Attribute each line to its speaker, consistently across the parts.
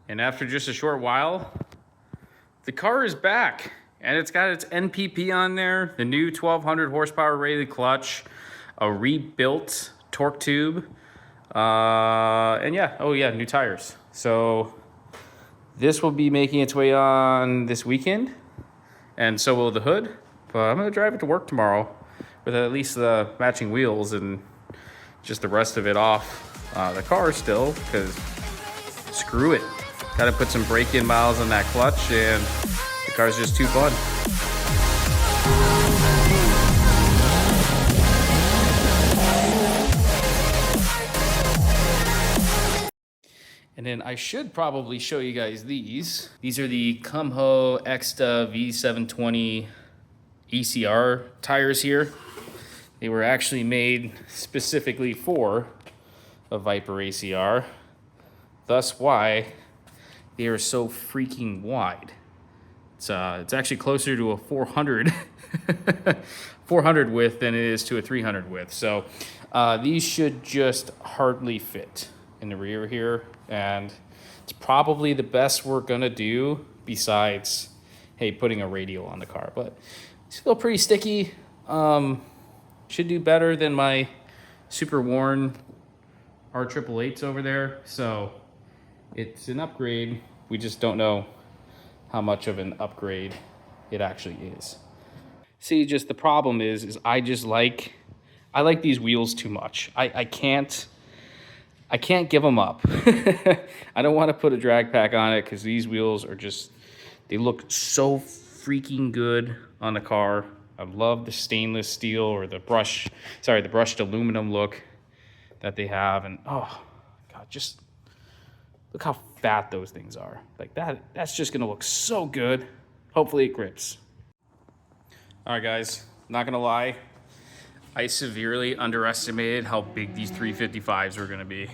Speaker 1: And after just a short while, the car is back. And it's got its NPP on there, the new 1200 horsepower rated clutch, a rebuilt torque tube, and yeah, oh yeah, new tires. So this will be making its way on this weekend, and so will the hood. But I'm gonna drive it to work tomorrow with at least the matching wheels and just the rest of it off the car still, because screw it. Gotta put some break-in miles on that clutch, and the car's just too fun. And then I should probably show you guys these. These are the Kumho Exta V720 ECR tires here. They were actually made specifically for a Viper ACR. Thus why they are so freaking wide. It's actually closer to a 400 400 width than it is to a 300 width. So these should just hardly fit in the rear here, and it's probably the best we're gonna do besides, hey, putting a radial on the car. But it's still pretty sticky. Should do better than my super worn R888s over there. So it's an upgrade. We just don't know how much of an upgrade it actually is. See, just the problem is I like these wheels too much. I can't give them up. I don't want to put a drag pack on it because these wheels are just, they look so freaking good on the car. I love the stainless steel or the brushed aluminum look that they have. And oh God, just look how fat those things are. Like that's just gonna look so good. Hopefully it grips. All right, guys, not gonna lie. I severely underestimated how big these 355s were gonna be.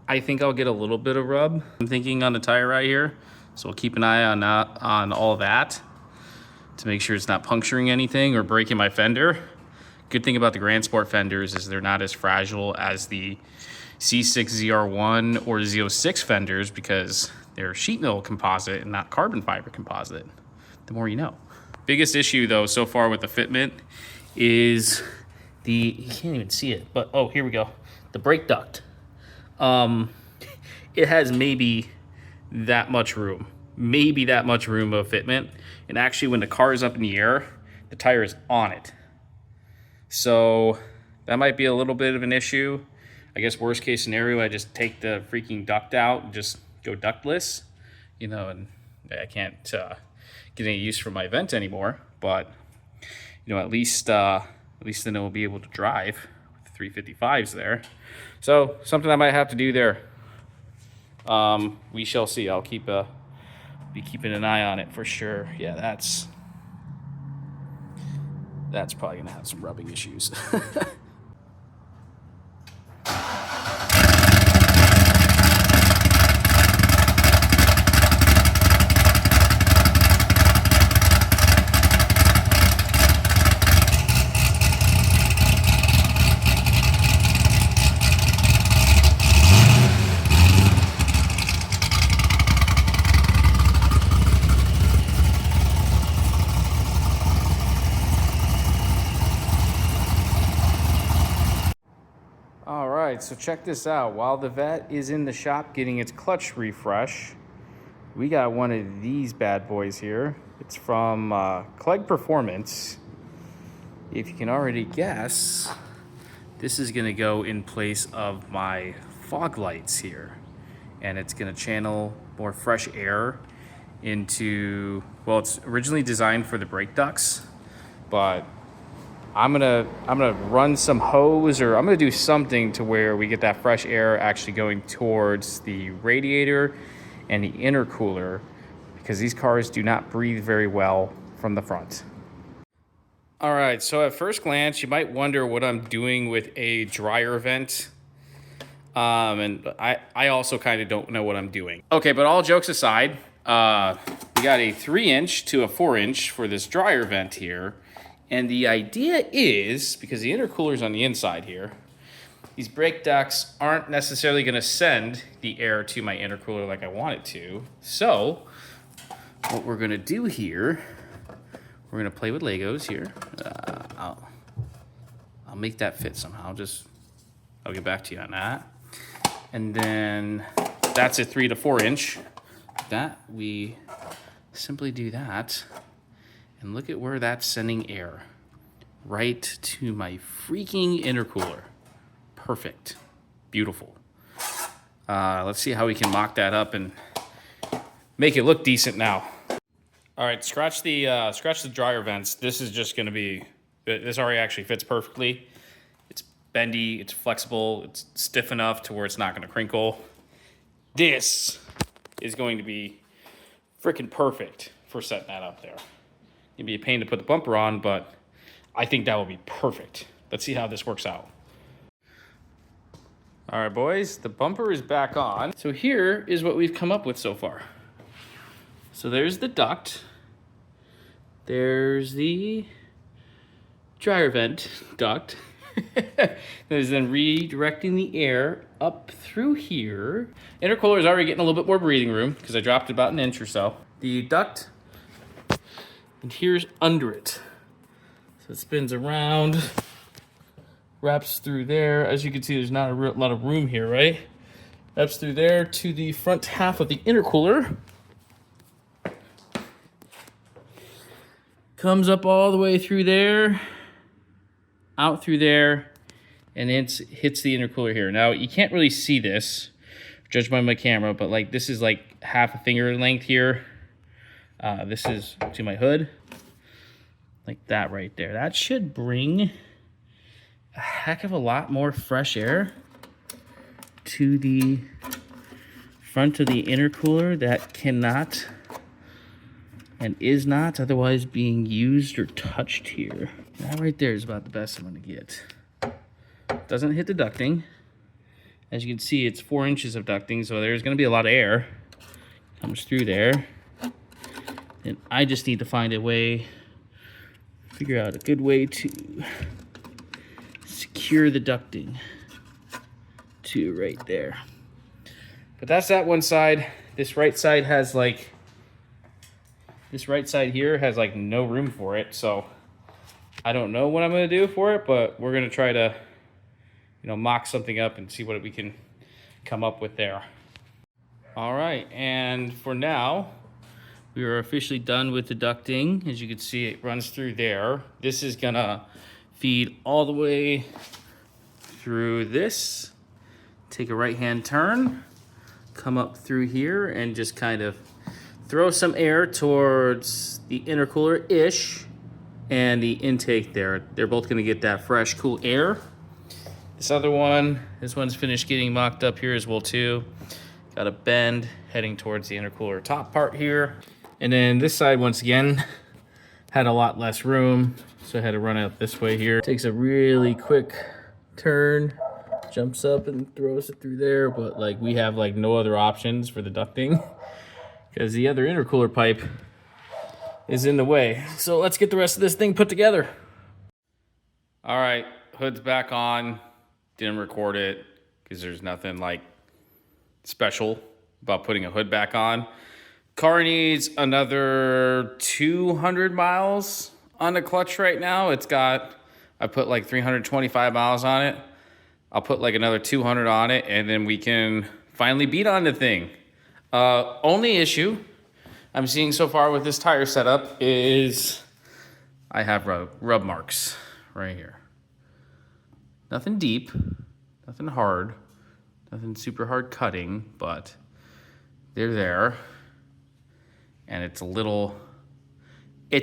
Speaker 1: I think I'll get a little bit of rub, I'm thinking, on the tire right here. So we'll keep an eye on all that to make sure it's not puncturing anything or breaking my fender. Good thing about the Grand Sport fenders is they're not as fragile as the C6 ZR1 or Z06 fenders because they're sheet metal composite and not carbon fiber composite. The more you know. Biggest issue though so far with the fitment is you can't even see it, but oh, here we go. The brake duct. It has maybe that much room of fitment. And actually when the car is up in the air, the tire is on it. So that might be a little bit of an issue. I guess worst case scenario, I just take the freaking duct out and just go ductless, you know, and I can't get any use for my vent anymore. But you know, at least then it will be able to drive with the 355s there. So something I might have to do there. We shall see. I'll be keeping an eye on it for sure. Yeah, that's probably gonna have some rubbing issues. So check this out. While the Vette is in the shop getting its clutch refresh, we got one of these bad boys here. It's from Clegg Performance. If you can already guess, this is going to go in place of my fog lights here, and it's going to channel more fresh air into, well, it's originally designed for the brake ducts, but I'm gonna run some hose, or I'm gonna do something to where we get that fresh air actually going towards the radiator and the intercooler, because these cars do not breathe very well from the front. All right, so at first glance, you might wonder what I'm doing with a dryer vent. And I also kind of don't know what I'm doing. Okay, but all jokes aside, we got a 3-inch to a 4-inch for this dryer vent here. And the idea is, because the intercooler's on the inside here, these brake ducts aren't necessarily gonna send the air to my intercooler like I want it to. So what we're gonna do here, we're gonna play with Legos here. I'll make that fit somehow. I'll get back to you on that. And then that's a 3 to 4 inch. That we simply do that. And look at where that's sending air. Right to my freaking intercooler. Perfect. Beautiful. Let's see how we can mock that up and make it look decent now. All right, scratch the dryer vents. This is just gonna be, this already actually fits perfectly. It's bendy, it's flexible, it's stiff enough to where it's not gonna crinkle. This is going to be freaking perfect for setting that up there. It'd be a pain to put the bumper on, but I think that will be perfect. Let's see how this works out. All right, boys, the bumper is back on. So here is what we've come up with so far. So there's the duct. There's the dryer vent duct. There's then redirecting the air up through here. Intercooler is already getting a little bit more breathing room because I dropped it about an inch or so. The duct, and here's under it. So it spins around, wraps through there. As you can see, there's not a lot of room here, right? Wraps through there to the front half of the intercooler. Comes up all the way through there, out through there, and it hits the intercooler here. Now, you can't really see this, judged by my camera, but like this is like half a finger length here. This is to my hood. Like that right there. That should bring a heck of a lot more fresh air to the front of the intercooler that cannot and is not otherwise being used or touched here. That right there is about the best I'm gonna get. Doesn't hit the ducting. As you can see, it's 4 inches of ducting, so there's gonna be a lot of air. Comes through there. And I just need to find a way, figure out a good way to secure the ducting to right there. But that's that one side. This right side has like, this right side here has like no room for it. So I don't know what I'm gonna do for it, but we're gonna try to, mock something up and see what we can come up with there. All right, and for now, we are officially done with the ducting. As you can see, it runs through there. This is gonna feed all the way through this. Take a right-hand turn, come up through here, and just kind of throw some air towards the intercooler-ish and the intake there. They're both gonna get that fresh, cool air. This one's finished getting mocked up here as well too. Got a bend heading towards the intercooler top part here. And then this side, once again, had a lot less room, so I had to run out this way here. Takes a really quick turn, jumps up and throws it through there, but like we have like no other options for the ducting because the other intercooler pipe is in the way. So let's get the rest of this thing put together. All right, hood's back on. Didn't record it because there's nothing like special about putting a hood back on. Car needs another 200 miles on the clutch right now. I put like 325 miles on it. I'll put like another 200 on it, and then we can finally beat on the thing. Only issue I'm seeing so far with this tire setup is I have rub marks right here. Nothing deep, nothing hard, nothing super hard cutting, but they're there. And it's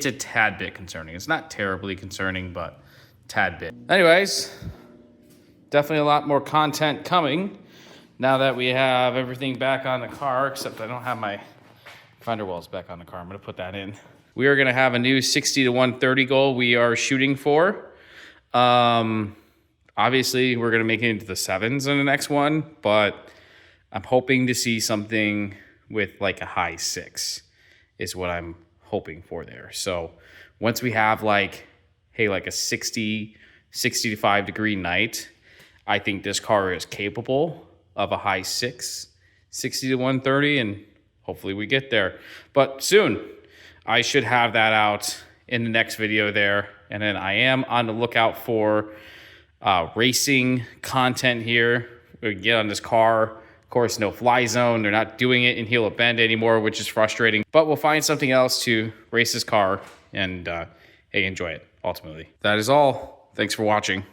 Speaker 1: a tad bit concerning. It's not terribly concerning, but tad bit. Anyways, definitely a lot more content coming now that we have everything back on the car, except I don't have my fender wells back on the car. I'm gonna put that in. We are gonna have a new 60 to 130 goal we are shooting for. Obviously, we're gonna make it into the 7s in the next one, but I'm hoping to see something with like a high 6 is what I'm hoping for there. So once we have like a 65 degree night, I think this car is capable of a high 6, 60 to 130, and hopefully we get there. But soon, I should have that out in the next video there. And then I am on the lookout for racing content here. We get on this car. Of course, no fly zone. They're not doing it in Hewlett Bend anymore, which is frustrating. But we'll find something else to race this car and hey, enjoy it, ultimately. That is all. Thanks for watching.